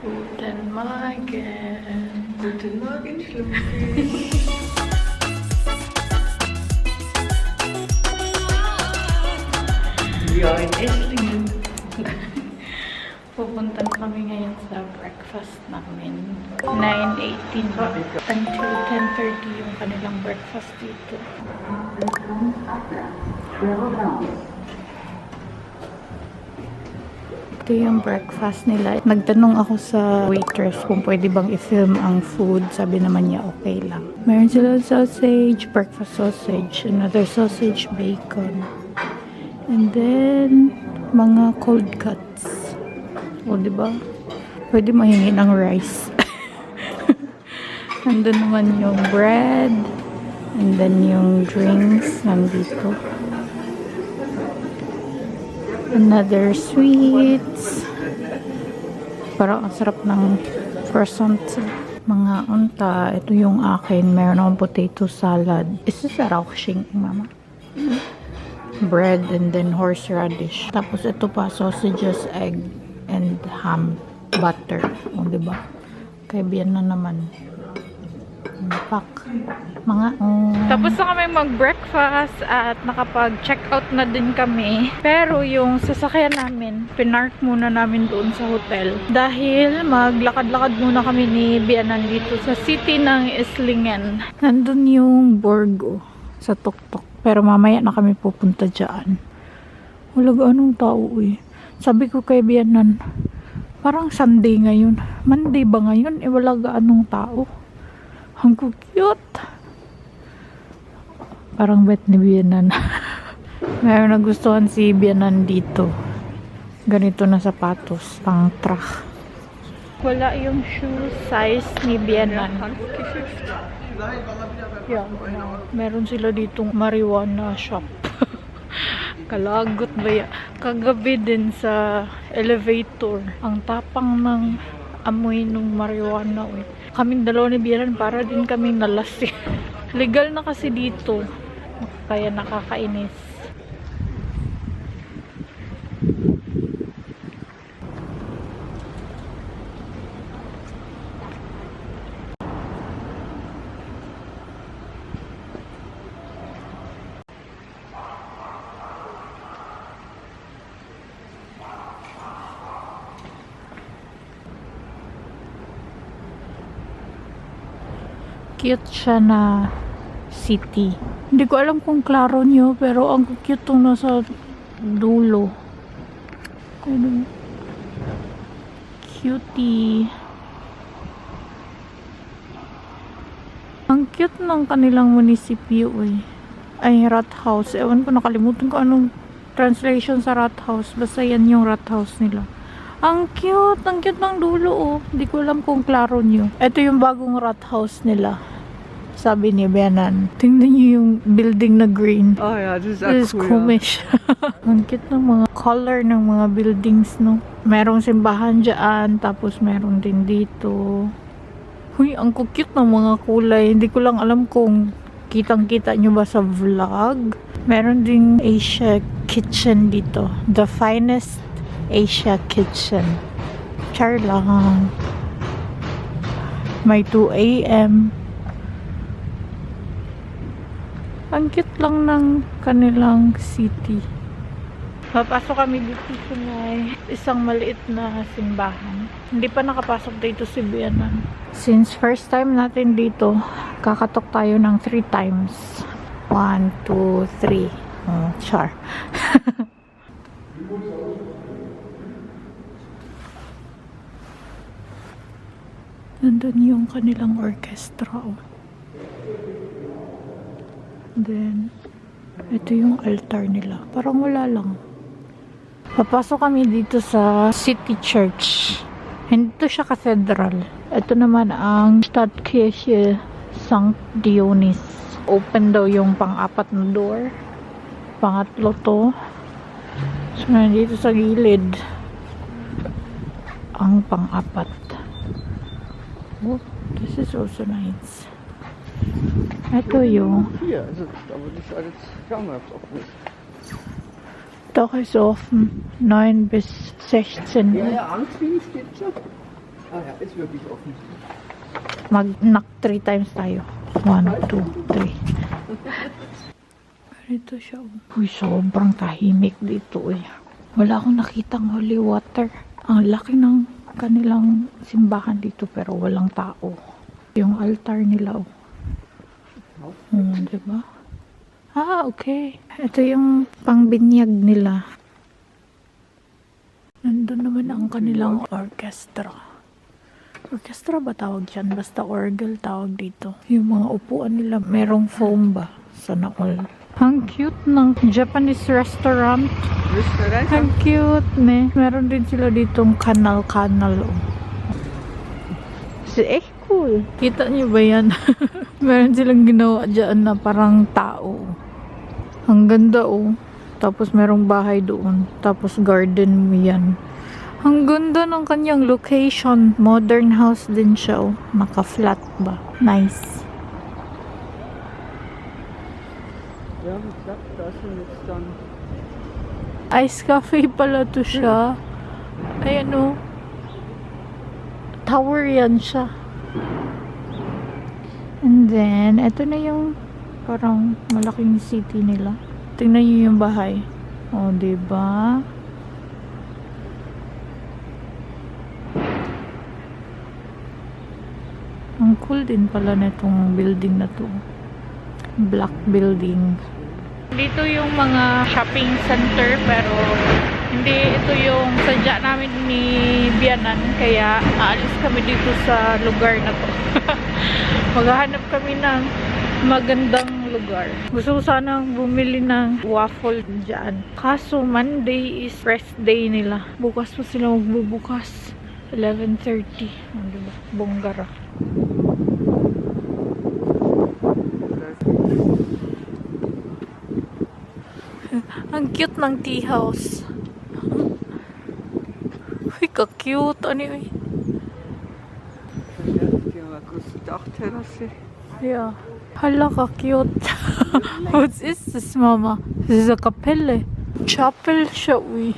Guten Morgen. Guten Morgen, Schlumpfi. Ja, in Esslingen. Pupunta kami ngayon sa breakfast namin. 9:18 until 10:30 yung kanilang breakfast dito. Ito yung breakfast nila. Nagtanong ako sa waitress kung pwede bang i-film ang food. Sabi naman niya okay lang. Meron sila sausage, breakfast sausage, another sausage, bacon. And then, mga cold cuts. O, diba? Pwede mahingi ng rice. Nandun naman yung bread. And then yung drinks nandito. Another sweets. Parang ang sarap ng croissant. Mga unta. Ito yung akin. Meron akong potato salad. Is this a rauching, mama? Bread and then horseradish. Tapos ito pa, sausages, egg, and ham, butter. O, diba? Kaya biyan na naman. Pak. Mga tapos na kami mag-breakfast at nakapag-check out na din kami. Pero yung sasakyan namin, pinark muna namin doon sa hotel. Dahil maglakad-lakad muna kami ni Bianan dito sa city ng Esslingen. Nandun yung Borgo sa tuktok. Pero mamaya na kami pupunta dyan. Wala anong tao eh. Sabi ko kay Bianan, parang Sunday ngayon. Monday ba ngayon? Wala anong tao. Ang cute. Parang bet ni Bianan. Mayroon nagustuhan si Bianan dito. Ganito na sapatos. Pang track. Wala yung shoe size ni Bianan. Yeah, meron sila ditong marijuana shop. Kalagot ba yan? Kagabi din sa elevator. Ang tapang ng amoy ng marijuana. Kaming dalawa ni Bianan para din kaming nalasing. Legal na kasi dito. Kaya nakakainis. Cute siya na city. Hindi ko alam kung klaro nyo, pero ang cute tong nasa dulo. Cutie. Ang cute ng kanilang munisipyo eh. Ay, Rathaus. Ewan ko, nakalimutan ko anong translation sa Rathaus. Basta yan yung Rathaus nila. Ang cute ng dulo oh. Hindi ko alam kung klaro nyo. Ito yung bagong Rathaus nila. Sabi ni Bianan. Tingnan niyo yung building na green. Oh ja, das This is komisch. Ang cute ng mga color ng mga buildings, no? Merong simbahan dyan, tapos meron din dito. Huy, ang cute ng mga kulay. Hindi ko lang alam kung kitang-kita nyo ba sa vlog. Meron ding Asia Kitchen dito. The finest Asia Kitchen. Char lang. May 2 AM. Ang cute lang ng kanilang city. Papasok kami dito sa may isang maliit na simbahan. Hindi pa nakapasok dito si Bianan. Since first time natin dito, kakatok tayo ng 3 times. 1, 2, 3. Oh, char. Nandun yung kanilang orchestra. Oh. Then, ito yung altar nila. Parang wala lang. Papasok kami dito sa City Church. Hindi to siya cathedral. Ito naman ang Stadtkirche St. Dionis. Open daw yung pang-apat na door. Pangatlo to. So, nandito sa gilid ang pang-apat. Oh, this is also nice. Ito yung Hier ist es, aber das ist alles Jahrmarktsoffen. Doch ist offen. 9 bis 16. Ja, ja, anziehen steht schon. Ah ja, ist wirklich offen. Mag-knock 3 times tayo. 1, 2, 3. Ganito siya. Uy, sobrang tahimik dito eh. Wala akong nakitang holy water. Ang laki ng kanilang simbahan dito pero walang tao. Yung altar nila oh. Diba? Ah, okay. Ito yung pangbinyag nila. Nandun naman ang kanilang orchestra. Orchestra ba tawag dyan? Basta orgel tawag dito. Yung mga upuan nila, merong foam ba? Sana all. Ang cute ng Japanese restaurant. Restaurant? Ang cute, ne. Meron din sila ditong kanal-kanal. Oh. Cool. Kita niyo ba yan? Meron silang ginawa dyan na parang tao. Ang ganda oh. Tapos merong bahay doon. Tapos garden mo yan. Ang ganda ng kanyang location. Modern house din siya oh. Naka-flat ba? Nice. Ja, wie gesagt, da sind jetzt dann. Ice cafe pala to siya. Ayan oh. Tower yan siya. And then, eto na yung parang malaking city nila. Tingnan niyo yung bahay. O, diba? Ang cool din pala netong building na to. Black building. Dito yung mga shopping center pero hindi ito yung sadya namin ni Bianan kaya aalis kami dito sa lugar na to. Maghahanap kami ng magandang lugar. Gusto ko sanang bumili ng waffle dyan. Kaso Monday is rest day nila. Bukas pa sila magbubukas. 11:30. Diba? Bonggara. Ang cute ng tea house. Uy, ka-cute. Ano yun? Ja, die haben eine große Dachterrasse. Ja. Hala, ka-cute. What is this, Mama? This is a Kapelle. Chapel siya, uy.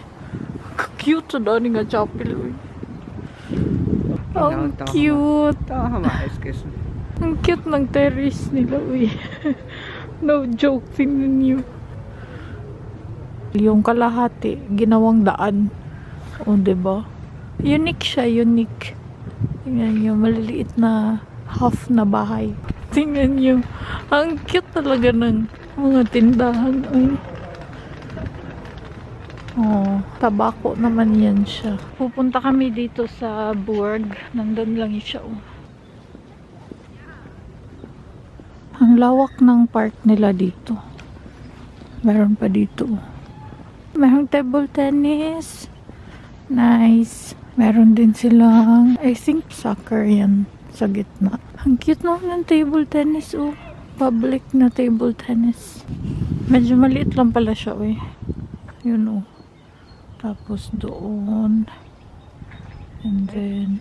Ka-cute na nga chapel, uy. Ang cute. Da haben wir Eis gegessen. Ang cute ng terrace nila, uy. No joke, tingnan niyo. Yung kalahati, ginawang daan. O, diba? Unique siya, unique. Tingnan niyo, maliliit na half na bahay. Tingnan niyo. Ang cute talaga ng mga tindahan. Uy. Oh, tabako naman yan siya. Pupunta kami dito sa Burg. Nandun lang siya. Oh. Ang lawak ng park nila dito. Meron pa dito. Merong table tennis. Nice. Meron din silang, I think, soccer yan sa gitna. Ang cute naman ng table tennis, oh. Public na table tennis. Medyo maliit lang pala siya, eh. Yun, oh. Tapos doon. And then,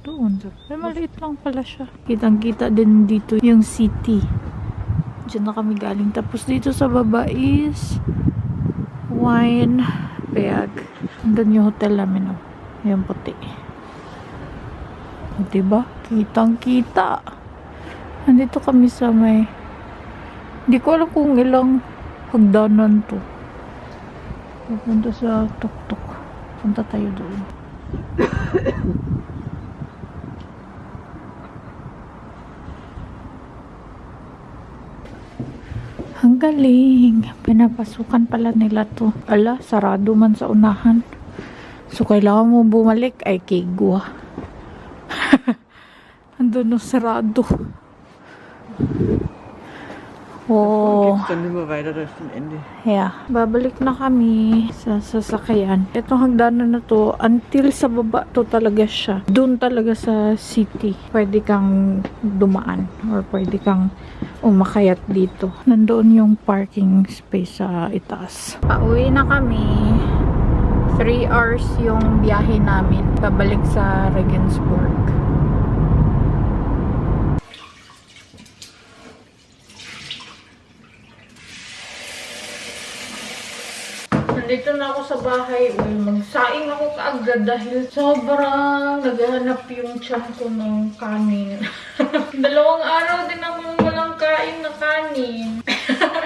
doon. Pero maliit lang pala siya. Kitang-kita din dito yung city. Diyan na kami galing. Tapos dito sa baba is wine bag. Andun yung hotel namin, oh. Yung puti. O, diba? Kitang-kita. Nandito kami sa may... Hindi ko alam kung ilang hagdanan to. Pupunta sa tuk-tuk. Punta tayo doon. Ang galing. Pinapasukan pala nila to. Ala, sarado man sa unahan. So, kailangan mo bumalik ay kigwa. Andun no, sarado. Oh. Geht's dann nicht mehr weiter durch den Ende. Yeah. Babalik na kami sa sasakyan. Itong hagdanan na to, until sa baba to talaga siya. Doon talaga sa city. Pwede kang dumaan or pwede kang umakayat dito. Nandoon yung parking space sa itaas. Pauwi na kami. 3 hours yung biyahe namin. Pabalik sa Regensburg. Nandito na ako sa bahay, magsaing ako kaagad dahil sobrang naghahanap yung tiyan ko ng kanin. 2 araw din naman walang kain na kanin.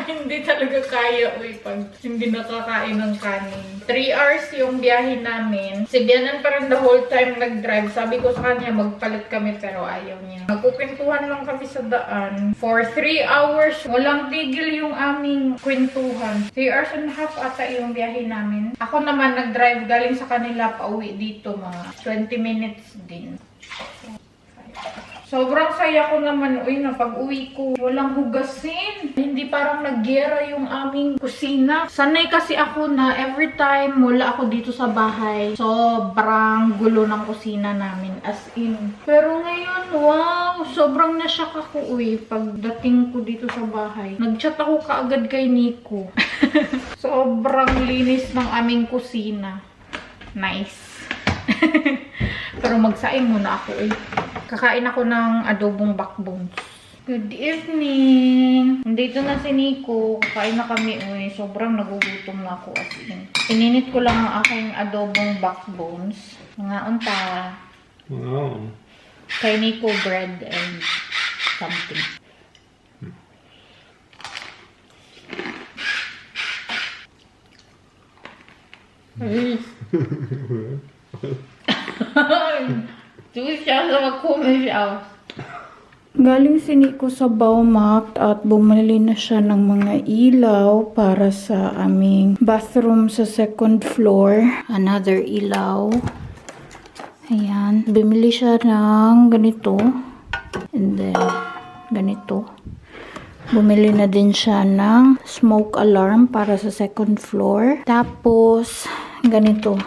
Hindi talaga kaya, pag hindi nakakain ng kanin. 3 hours yung biyahe namin. Si Bianan pa rin the whole time nag-drive. Sabi ko sa kanya, magpalit kami pero ayaw niya. Magkukwentuhan lang kami sa daan. For 3 hours, walang tigil yung aming kwentuhan. 3 hours and a half ata yung biyahe namin. Ako naman nag-drive galing sa kanila pauwi dito, mga 20 minutes din. Sobrang saya ko naman, na pag-uwi ko, walang hugasin. Hindi parang nagyera yung aming kusina. Sanay kasi ako na every time wala ako dito sa bahay, sobrang gulo ng kusina namin, as in. Pero ngayon, wow, sobrang nashock ako, pagdating ko dito sa bahay. Nag-chat ako kaagad kay Nico. Sobrang linis ng aming kusina. Nice. Pero magsaing muna ako, Kakain ako ng adobong backbones. Good evening! Nandito na si Nico. Kakain na kami, Sobrang nagugutom na ako, as in. Ininit ko lang ang aking adobong backbones. Mga unta. Wow. Kay Nico, bread and something. Siya sa magkumin siya. Galing si Nico sa Baumarkt at bumili na siya ng mga ilaw para sa aming bathroom sa 2nd floor. Another ilaw. Ayan. Bumili siya ng ganito. And then, ganito. Bumili na din siya ng smoke alarm para sa 2nd floor. Tapos, ganito.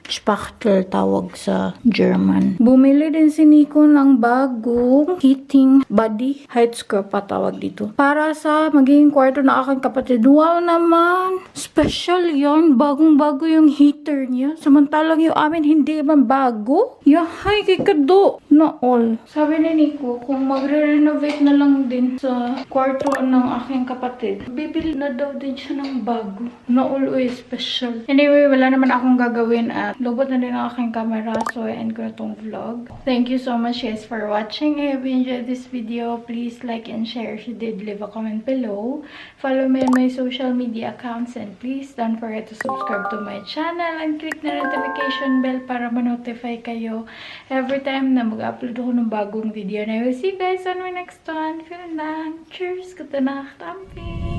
Spachtel tawag sa German. Bumili din si Nico ng bagong heating body. Height scrub pa tawag dito. Para sa magiging kwarto na aking kapatid. Wow naman! Special yon. Bagong-bago yung heater niya. Samantalang yung amin hindi man bago. Yahay kay kado na all. Sabi ni Nico, kung magre-renovate na lang din sa kwarto ng aking kapatid, bibili na daw din siya ng bago. Na all special. Anyway, wala naman akong gagawin at lubot na din ang aking camera, so I-end ko na tong vlog. Thank you so much guys for watching. I hope you enjoyed this video. Please like and share. If you did, leave a comment below. Follow me on my social media accounts and please don't forget to subscribe to my channel and click na notification bell para ma-notify kayo every time na mag-upload ako ng bagong video. And I will see you guys on my next one. Vielen Dank. Cheers! Gute Nacht. Amping!